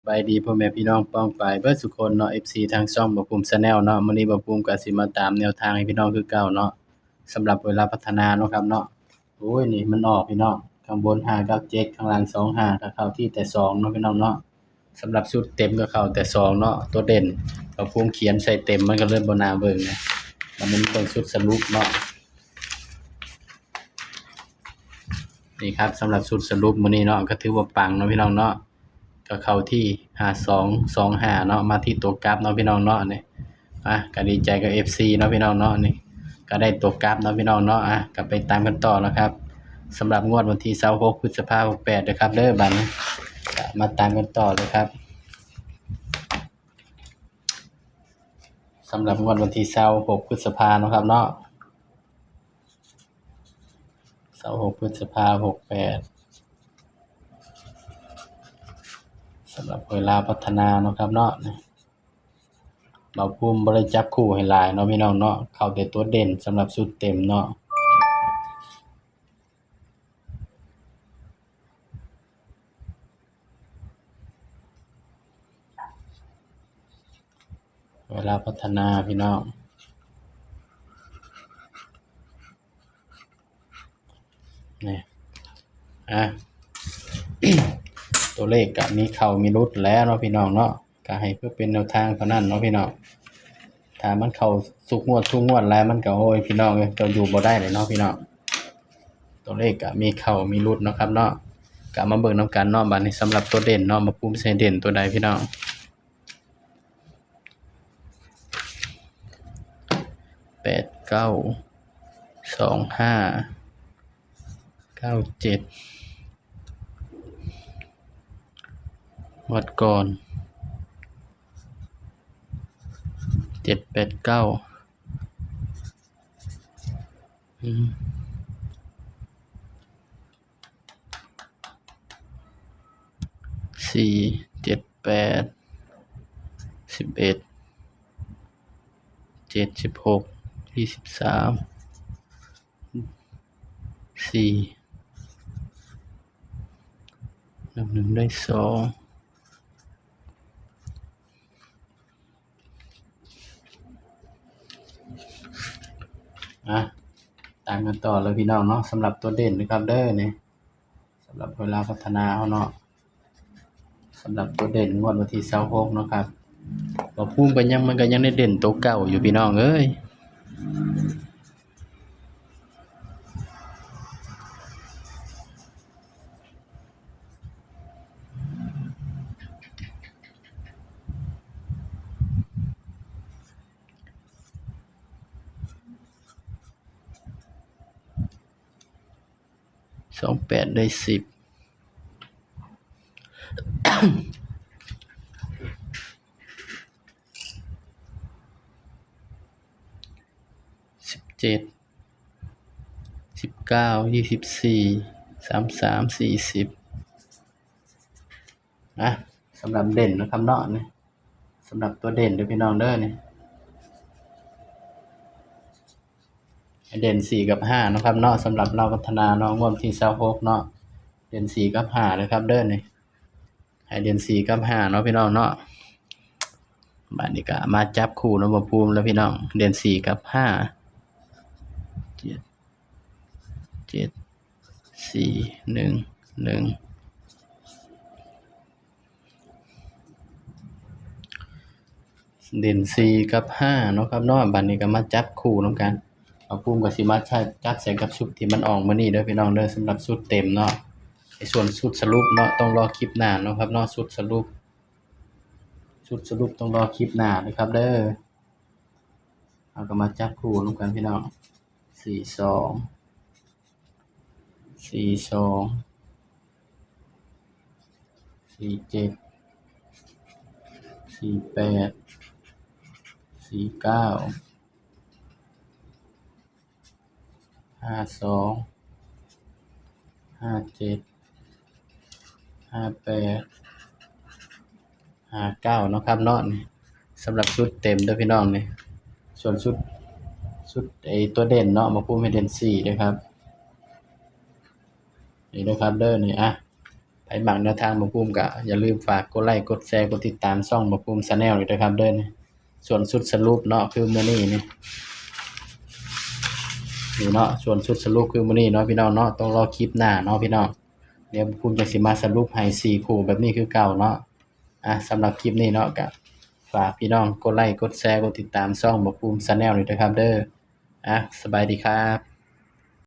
สบายดีพ่อแม่พี่น้องป้องปายเบิดสุคนเนาะ FC ทางช่องบ่ภูมิ Channel เนาะมื้อนี้บ่ภูมิก็สิมาตามแนวทางให้พี่น้องคือเก่าเนาะสำหรับเวลาพัฒนาเนาะครับเนาะโอ้ยนี่มันออกพี่น้องข้างบน597ข้างล่าง25ก็เข้าที่แต่2เนาะพี่น้องเนาะสำหรับชุดเต็มก็เข้าแต่2เนาะตัวเด่นบ่ภูมิเขียนใส่เต็มมันก็เลยบ่น่าเบิ่งนะมันเป็นชุดสรุปเนาะนี่ครับสำหรับชุดสรุปมื้อนี้เนาะก็ถือว่าปังเนาะพี่น้องเนาะก็เข้าที่5225เนาะมาที่ตัวกราฟเนาะพี่น้องเนาะนี่ก็ดีใจกับ FC เนาะพี่น้องเนาะนี่ก็ได้ตัวกราฟเนาะพี่น้องเนาะก็ไปตามกันต่อนะครับสำหรับงวดวันที่26พฤษภาคม68นะครับเด้อบัดนี้ก็มาตามกันต่อเลยครับสำหรับงวดวันที่26พฤษภาคมเนาะครับเนาะ26พฤษภาคม68สำหรับเวลาพัฒนาเนาะครับเนาะเราภูมิบ่ได้จับคู่ให้หลายเนาะพี่น้องเนาะเข้าแต่ตัวเด่นสำหรับชุดเต็มเนาะเวลาพัฒนาพี่น้องนี่ตัวเลขก็มีเข้ามีหลุดแล้วเนาะพี่น้องเนาะก็ให้เพื่อเป็นแนวทางเท่านั้นเนาะพี่น้องถ้ามันเข้าทุกงวดแล้วมันก็โอ้ยพี่น้องเอ้ยก็อยู่บ่ได้เลยเนาะพี่น้องตัวเลขก็มีเข้ามีหลุดเนาะครับเนาะก็มาเบิ่งนำกันเนาะบัดนี้สำหรับตัวเด่นเนาะมาภูมิใส่เด่นตัวใดพี่น้อง892597งวดก่อน789478 11 76 23 4นับ1ได้2ตามกันต่อเลยพี่น้องเนาะสำหรับตัวเด่นนะครับเด้อนี่สำหรับเวลาพัฒนาเฮาเนาะสำหรับตัวเด่นงวดวันที่26เนาะครับบ่ภูมิมันก็ยังได้เด่นตัวเก่าอยู่พี่น้องเอ้ย28ได้10 17 19 24 33 40สำหรับเด่นนะครับเนาะนี่สำหรับตัวเด่นเด้อพี่น้องเด้อนี่เด่น4กับ5นะครับเนาะสำหรับเราพัฒนาเนาะงวดที่26เนาะเด่น4กับ5เลยครับเด้อนี่ให้เด่น4กับ5เนาะพี่น้องเนาะบัดนี้ก็มาจับคู่เนาะบ่ภูมิแล้วพี่น้องเด่น4กับ5 7 4 1 1เด่น4กับ5เนาะครับเนาะบัดนี้ก็มาจับคู่นำกันบ่ภูมิก็สิมาจับใส่กับชุดที่มันออกมื้อนี้เด้อพี่น้องเด้อสำหรับชุดเต็มเนาะไอ้ส่วนชุดสรุปเนาะต้องรอคลิปหน้าเนาะครับเนาะชุดสรุปต้องรอคลิปหน้านะครับเด้อเอาก็มาจับคู่นำกันพี่น้อง42 47 48 49 52 57 58 59เนาะครับเนาะนี่สำหรับชุดเต็มเด้อพี่น้องนี่ส่วนชุดไอ้ตัวเด่นเนาะมาภูมิให้เด่น4เด้อครับนี่เด้อครับเด้อนี่ ไปมักแนวทางบ่ภูมิก็อย่าลืมฝากกดไลค์กดแชร์กดติดตามช่องบ่ภูมิ Channel ด้วยเด้อครับเด้อส่วนสุดสรุปเนาะคือมื้อนี้นี่เนาะส่วนสุดสรุปคือมื้อนี้เนาะพี่น้องเนาะต้องรอคลิปหน้าเนาะพี่น้องเดี๋ยวบ่ภูมิจะสิมาสรุปให้4คู่แบบนี้คือเก่าเนาะสำหรับคลิปนี้เนาะก็ฝากพี่น้องกดไลค์กดแชร์กดติดตามช่องบ่ภูมิ Channel ด้วยเด้อครับเด้อสบายดีครับ